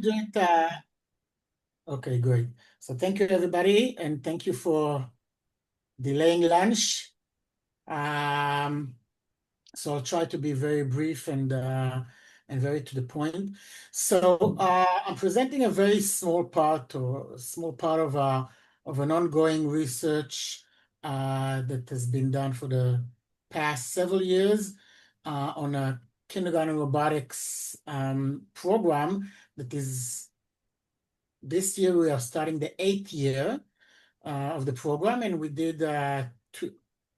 do it. Okay, great. So thank you, everybody, and thank you for delaying lunch. So I'll try to be very brief and very to the point. So I'm presenting a very small part or a small part of an ongoing research that has been done for the past several years on a kindergarten robotics program that is this year we are starting the 8th year of the program, and we did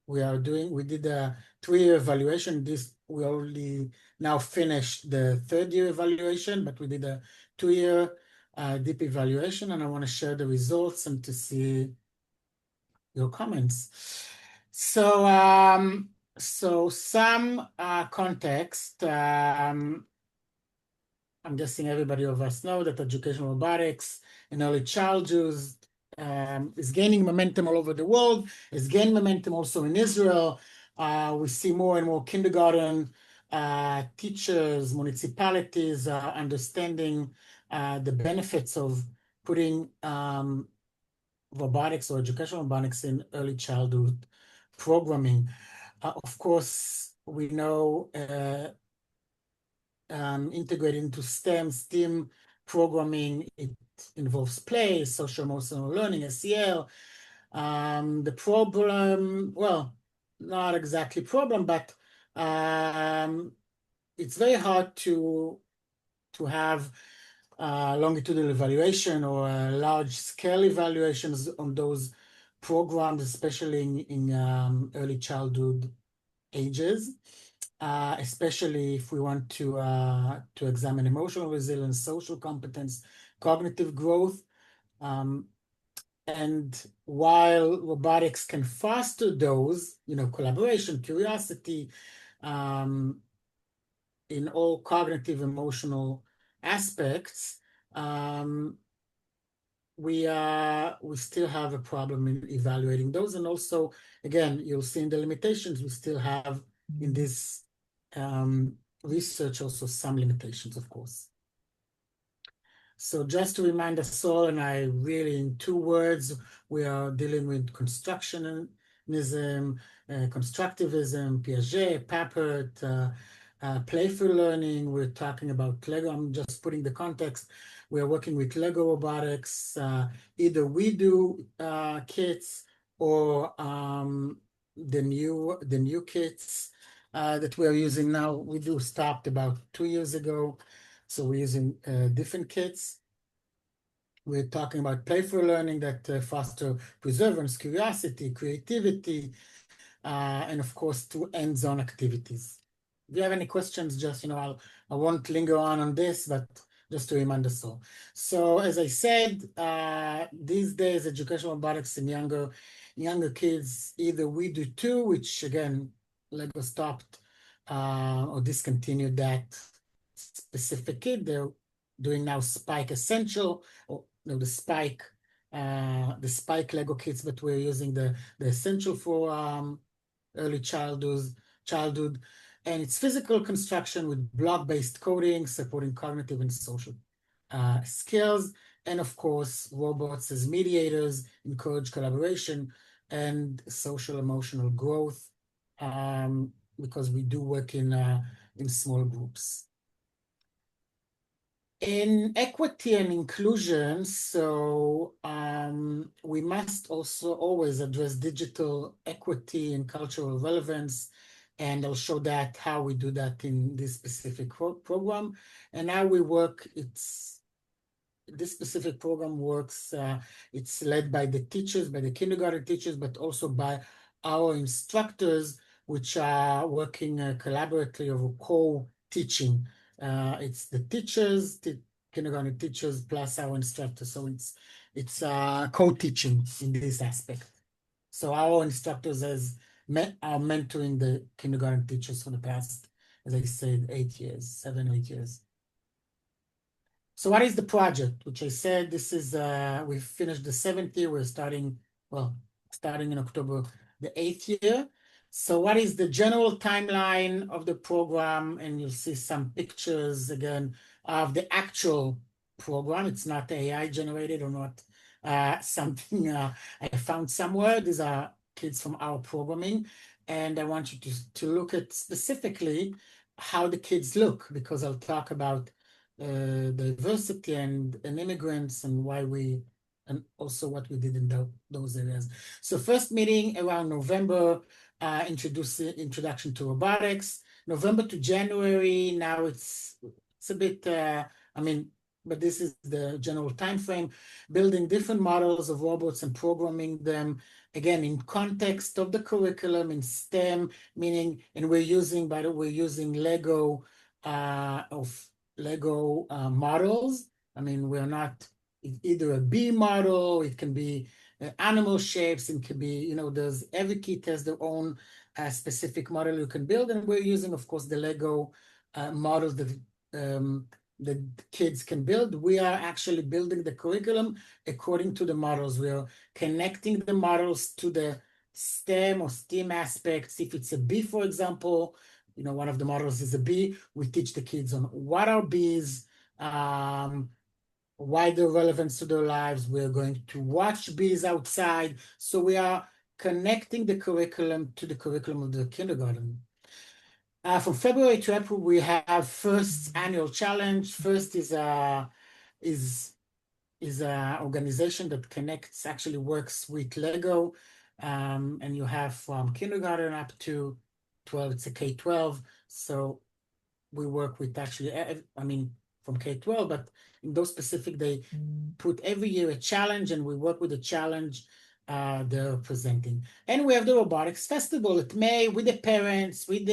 we did a 3-year evaluation. We already now finished the 3rd year evaluation, but we did a 2-year deep evaluation, and I want to share the results and to see your comments. So some context. I'm guessing everybody of us know that educational robotics in early childhood is gaining momentum all over the world. It's gained momentum also in Israel. We see more and more kindergarten teachers, municipalities understanding the benefits of putting robotics or educational robotics in early childhood programming. Of course, we know integrated into STEM programming. It involves play, social emotional learning, SEL. The problem, well, not exactly problem, but it's very hard to have longitudinal evaluation or large scale evaluations on those programs, especially in early childhood ages. Especially if we want to examine emotional resilience, social competence, cognitive growth. And while robotics can foster those, collaboration, curiosity, in all cognitive, emotional aspects, we still have a problem in evaluating those. And also, again, you'll see in the limitations, we still have in this research also some limitations, of course. So just to remind us all, and I really, in 2 words, we are dealing with constructionism, constructivism, Piaget, Papert, playful learning. We're talking about Lego. I'm just putting the context. We're working with Lego robotics. Either we do kits or the new kits that we're using now. We do stopped about 2 years ago. So we're using different kits. We're talking about playful learning that foster perseverance, curiosity, creativity, and of course, 2 hands-on activities. If you have any questions, just, I won't linger on this, but just to remind us all. So as I said, these days, educational robotics in younger kids, either we do 2, which again, Lego stopped or discontinued that specific kit. They're doing now Spike Essential, or the Spike Lego kits, but we're using the Essential for early childhood, and it's physical construction with block-based coding, supporting cognitive and social skills, and of course, robots as mediators encourage collaboration and social emotional growth, because we do work in small groups. In equity and inclusion, so we must also always address digital equity and cultural relevance, and I'll show that how we do that in this specific program. And how we work, this specific program works, it's led by the teachers, by the kindergarten teachers, but also by our instructors, which are working collaboratively over co-teaching. It's the teachers, kindergarten teachers, plus our instructors. So it's co-teaching in this aspect. So our instructors are mentoring the kindergarten teachers for the past, as I said, 8 years, 7, 8 years. So what is the project? Which I said, this is, we finished the 7th year. We're starting in October, the 8th year. So what is the general timeline of the program? And you'll see some pictures again of the actual program. It's not AI generated or not something I found somewhere. These are kids from our programming. And I want you to look at specifically how the kids look, because I'll talk about diversity and immigrants and why we, and also what we did in those areas. So first meeting around November, introduction to robotics. November to January, now it's a bit, I mean, but this is the general time frame, building different models of robots and programming them, again, in context of the curriculum, in STEM, meaning, and we're using, by the way, we're using Lego models. I mean, we're not either a bee model, it can be animal shapes, it can be, you know, there's every kit has their own specific model you can build, and we're using, of course, the Lego models that kids can build. We are actually building the curriculum according to the models. We are connecting the models to the STEM or STEAM aspects. If it's a bee, for example, you know, one of the models is a bee. We teach the kids on what are bees, why they're relevant to their lives. We're going to watch bees outside. So we are connecting the curriculum to the curriculum of the kindergarten. From February to April, we have first annual challenge. First is a organization that connects, actually works with Lego, and you have from kindergarten up to 12. It's a K-12, so we work with actually, I mean, from K-12, but in those specific, they put every year a challenge, and we work with the challenge they're presenting. And we have the Robotics Festival at May with the parents, with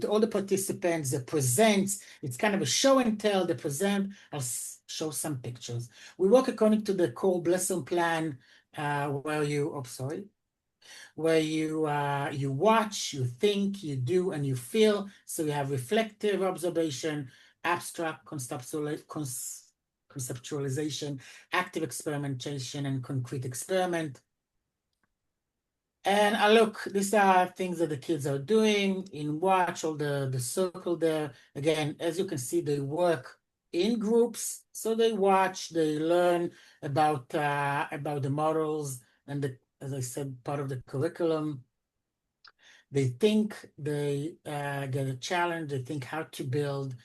all the participants, that presents. It's kind of a show and tell. They present. I'll show some pictures. We work according to the core lesson plan, where you watch, you think, you do, and you feel. So you have reflective observation, abstract conceptualization, active experimentation, and concrete experiment. And look, these are things that the kids are doing in watch, all the circle there. Again, as you can see, they work in groups. So they watch, they learn about the models and as I said, part of the curriculum. They think, they get a challenge, they think how to build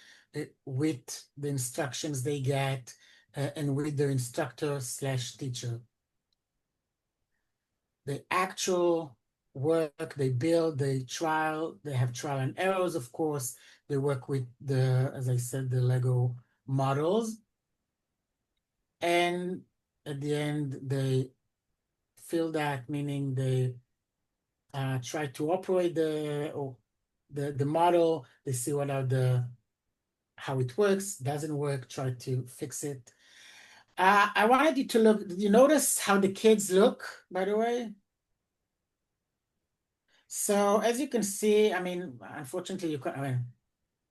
with the instructions they get and with their instructor/teacher. The actual work, they build, they have trial and errors, of course. They work with as I said, the Lego models. And at the end, they feel that, meaning they try to operate the model. They see how it works, doesn't work, try to fix it. I wanted you to look, did you notice how the kids look, by the way? So as you can see, I mean, unfortunately,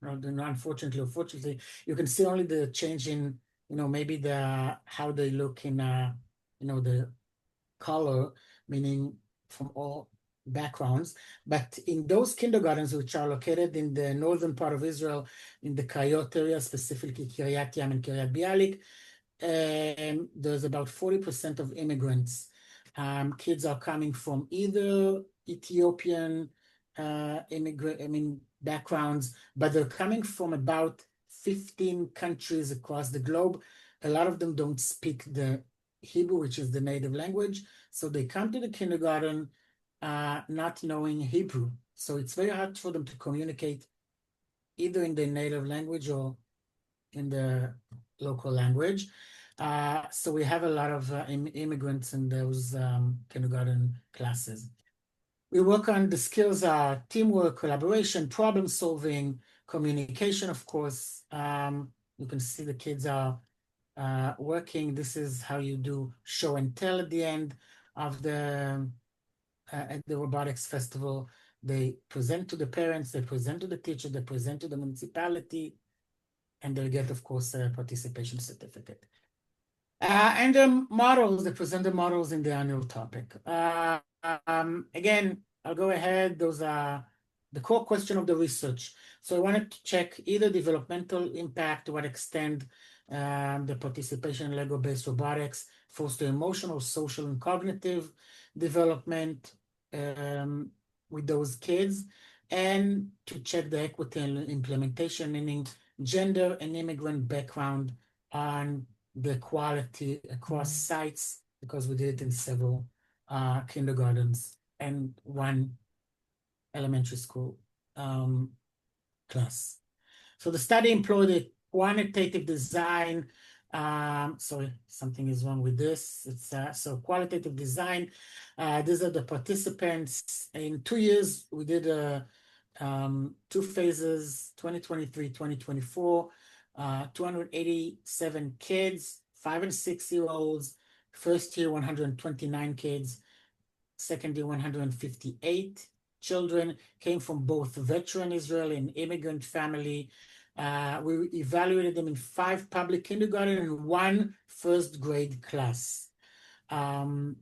unfortunately, you can see only the change in, maybe how they look in, the color, meaning from all backgrounds. But in those kindergartens, which are located in the northern part of Israel, in the Krayot area, specifically Kiryat Yam and Kiryat Bialik, there's about 40% of immigrants. Kids are coming from either Ethiopian backgrounds, but they're coming from about 15 countries across the globe. A lot of them don't speak the Hebrew, which is the native language. So they come to the kindergarten not knowing Hebrew. So it's very hard for them to communicate either in their native language or in the local language. So we have a lot of immigrants in those kindergarten classes. We work on the skills, teamwork, collaboration, problem solving, communication, of course. You can see the kids are working. This is how you do show and tell at the end of at the robotics festival. They present to the parents, they present to the teacher, they present to the municipality, and they get, of course, a participation certificate. And the models, they present the models in the annual topic. Again, I'll go ahead. Those are the core question of the research. So I wanted to check either developmental impact, to what extent The participation in Lego-based robotics foster emotional, social, and cognitive development with those kids, and to check the equity and implementation, meaning gender and immigrant background on the quality across sites, because we did it in several kindergartens and one elementary school class. So the study employed a quantitative design. Sorry, something is wrong with this. It's so qualitative design. These are the participants. In 2 years, we did 2 phases, 2023, 2024, 287 kids, 5 and 6-year-olds. First year, 129 kids. Second year, 158 children, came from both veteran Israeli and immigrant family. We evaluated them in 5 public kindergarten and 1 first grade class. The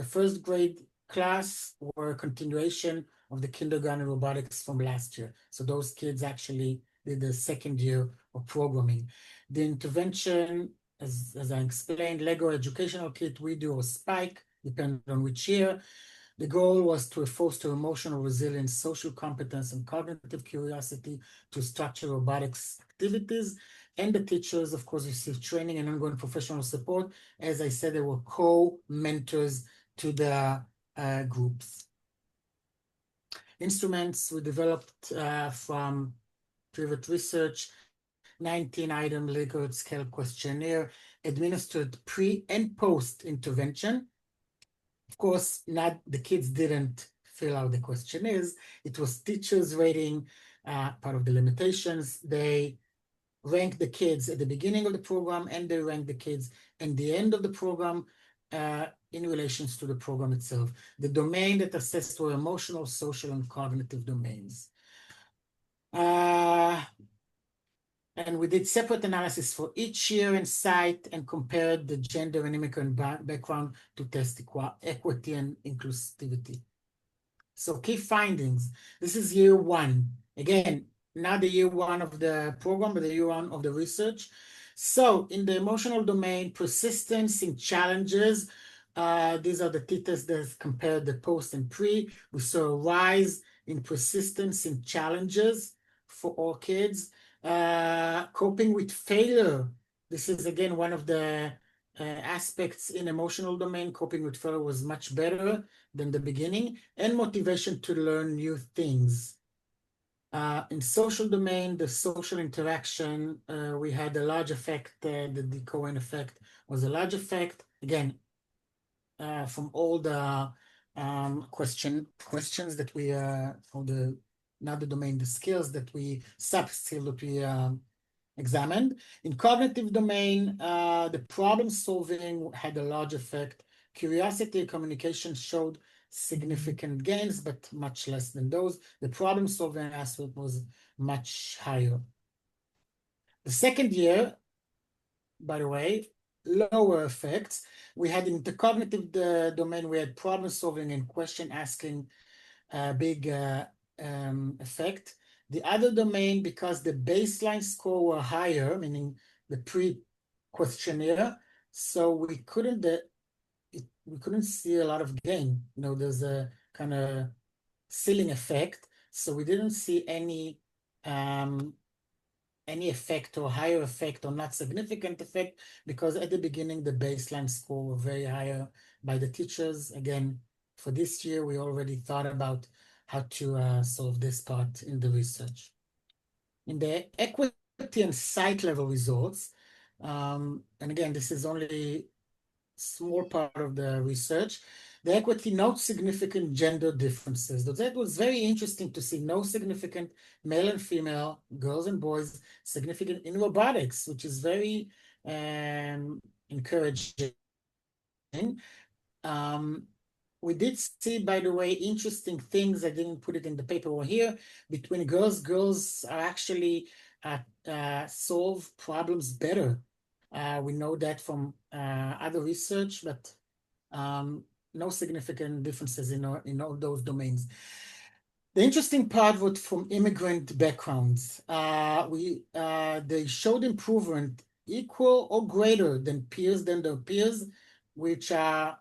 first grade class were a continuation of the kindergarten robotics from last year. So those kids actually did the second year of programming. The intervention, as I explained, Lego educational kit, we do, or Spike, depending on which year. The goal was to foster emotional resilience, social competence, and cognitive curiosity to structure robotics activities. And the teachers, of course, received training and ongoing professional support. As I said, they were co-mentors to the groups. Instruments were developed from private research, 19-item Likert scale questionnaire, administered pre and post intervention. Of course, not the kids didn't fill out the questionnaires. It was teachers rating, part of the limitations. They ranked the kids at the beginning of the program, and they ranked the kids at the end of the program in relations to the program itself. The domain that assessed were emotional, social, and cognitive domains. And we did separate analysis for each year and site and compared the gender and immigrant background to test equity and inclusivity. So key findings. This is year 1. Again, not the year 1 of the program, but the year 1 of the research. So in the emotional domain, persistence in challenges, these are the t-tests that compared the post and pre. We saw a rise in persistence in challenges for all kids. Coping with failure. This is again one of the aspects in emotional domain. Coping with failure was much better than the beginning, and motivation to learn new things. In social domain, the social interaction, we had a large effect. The Cohen effect was a large effect. Again, from all the questions that we, or the not the domain, the skills that we, sub-skill that we examined. In cognitive domain, the problem solving had a large effect. Curiosity and communication showed significant gains, but much less than those. The problem solving aspect was much higher. The second year, by the way, lower effects. We had in the cognitive domain, we had problem solving and question asking, big effect. The other domain, because the baseline score were higher, meaning the pre-questionnaire, so we couldn't see a lot of gain. You know, there's a kind of ceiling effect, so we didn't see any effect or higher effect or not significant effect, because at the beginning the baseline score were very higher by the teachers. Again, for this year, we already thought about how to solve this part in the research. In the equity and site level results, and again, this is only small part of the research, the equity notes significant gender differences. That was very interesting to see. No significant male and female, girls and boys, significant in robotics, which is very encouraging. We did see, by the way, interesting things. I didn't put it in the paper over here. Between girls, girls are actually solve problems better. We know that from other research, but no significant differences in all those domains. The interesting part was from immigrant backgrounds. They showed improvement equal or greater than their peers, which are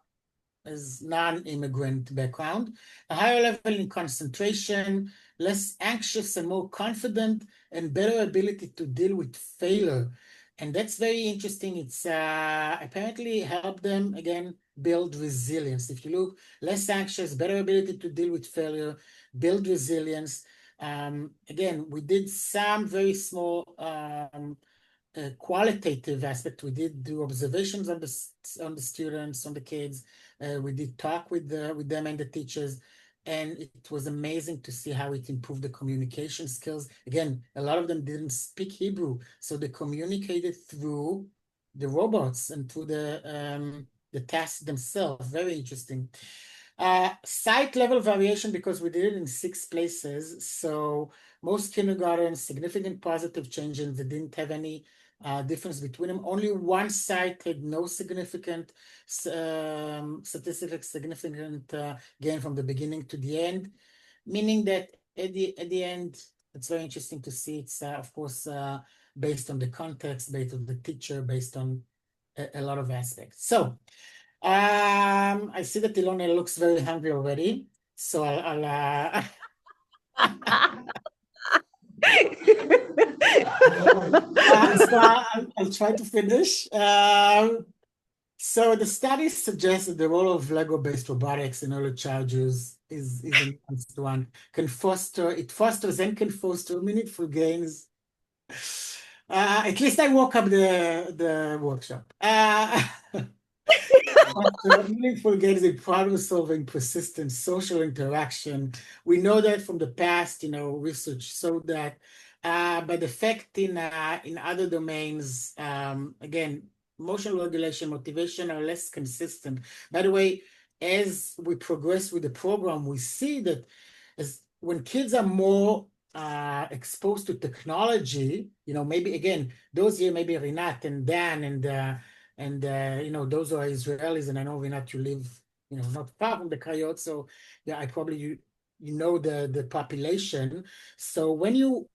as non-immigrant background, a higher level in concentration, less anxious and more confident, and better ability to deal with failure. And that's very interesting. It's apparently helped them, again, build resilience. If you look, less anxious, better ability to deal with failure, build resilience. Again, we did some very small qualitative aspect. We did do observations on the students, on the kids. We did talk with them and the teachers, and it was amazing to see how it improved the communication skills. Again, a lot of them didn't speak Hebrew, so they communicated through the robots and through the tasks themselves. Very interesting. Site level variation, because we did it in 6 places. So most kindergartens, significant positive changes. They didn't have any difference between them. Only one site had no significant statistically significant gain from the beginning to the end, meaning that at the end, it's very interesting to see. It's of course based on the context, based on the teacher, based on a lot of aspects. So I see that Ilona looks very hungry already, so I'll I'll try to finish. So the study suggests that the role of Lego-based robotics in early childhood is an enhanced one. It fosters and can foster meaningful gains. At least I woke up the workshop. Meaningful gains in problem solving, persistent social interaction. We know that from the past, research showed that, but the fact in other domains, again, emotional regulation, motivation are less consistent. By the way, as we progress with the program, we see that as when kids are more exposed to technology, maybe again, those here, maybe Rinat and Dan and those are Israelis, and I know Rinat, you live, not far from the Kayot, so yeah, I probably you know the population. So when you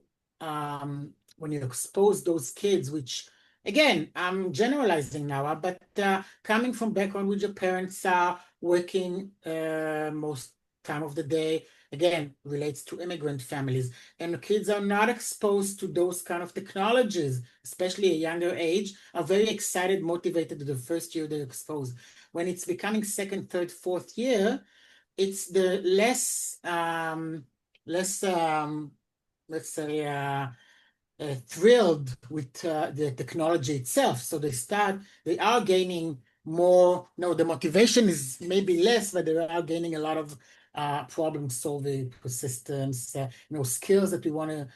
expose those kids, which again, I'm generalizing now, but coming from background which your parents are working most time of the day, again, relates to immigrant families, and kids are not exposed to those kind of technologies, especially at a younger age, are very excited, motivated to the first year they're exposed. When it's becoming second, third, fourth year, it's the less, let's say, thrilled with the technology itself. So they are gaining more. No, the motivation is maybe less, but they are gaining a lot of problem solving, persistence, skills that we want to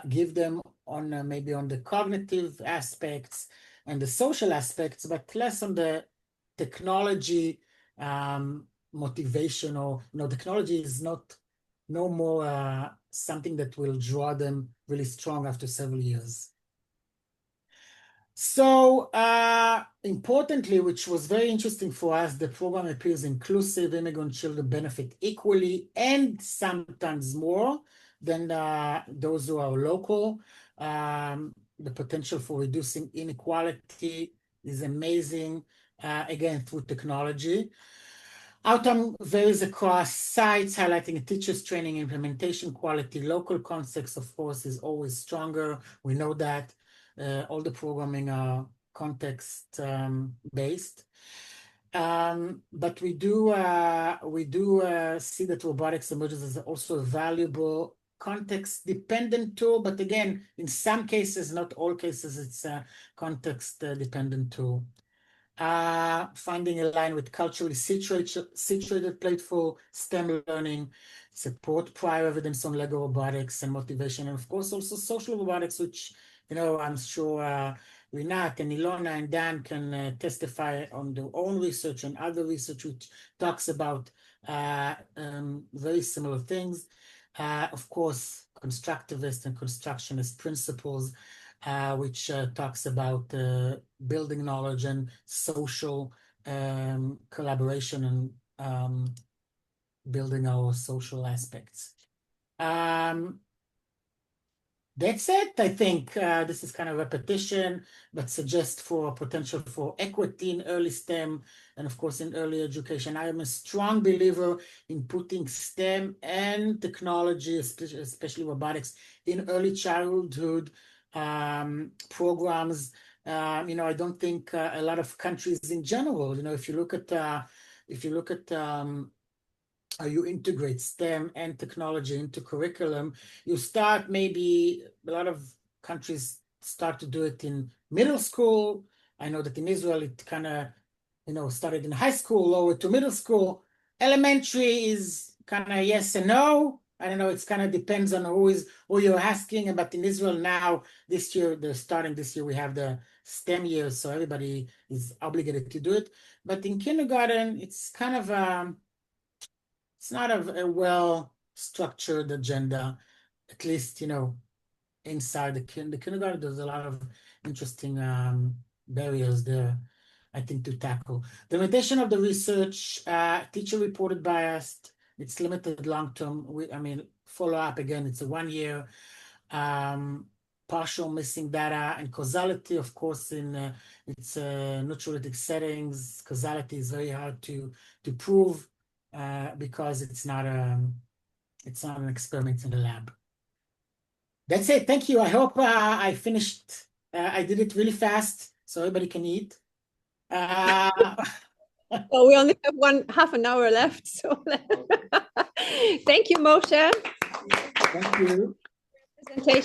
give them on maybe on the cognitive aspects and the social aspects, but less on the technology motivation, or technology is not no more something that will draw them really strong after several years. So importantly, which was very interesting for us, the program appears inclusive. Immigrant children benefit equally and sometimes more than those who are local. The potential for reducing inequality is amazing, again, through technology. Outcome varies across sites, highlighting teachers' training, implementation quality. Local context, of course, is always stronger. We know that all the programming are context based. But we do see that robotics emerges as also a valuable context-dependent tool. But again, in some cases, not all cases, it's a context-dependent tool. Finding a line with culturally situated platform, STEM learning, support prior evidence on Lego robotics and motivation, and of course also social robotics, which I'm sure Rinat and Ilona and Dan can testify on their own research and other research which talks about very similar things. Of course, constructivist and constructionist principles, which talks about building knowledge and social collaboration and building our social aspects. That's it. I think this is kind of repetition, but suggests for potential for equity in early STEM and, of course, in early education. I am a strong believer in putting STEM and technology, especially robotics, in early childhood programs. I don't think a lot of countries in general. If you look at how you integrate STEM and technology into curriculum, you start maybe a lot of countries start to do it in middle school. I know that in Israel it kind of started in high school, lower to middle school. Elementary is kind of yes and no. I don't know. It's kind of depends on who you're asking. But in Israel now, this year this year we have the STEM years, so everybody is obligated to do it. But in kindergarten, it's kind of it's not a well-structured agenda, at least, inside the kindergarten. There's a lot of interesting barriers there, I think, to tackle. The limitation of the research, teacher-reported biased, it's limited long-term. Follow-up, again, it's a 1 year. Partial missing data and causality, of course, in its neutralitic settings. Causality is very hard to prove because it's not an experiment in the lab. That's it. Thank you. I hope I finished. I did it really fast so everybody can eat. Well, we only have half an hour left. So thank you, Moshe. Thank you. Presentation.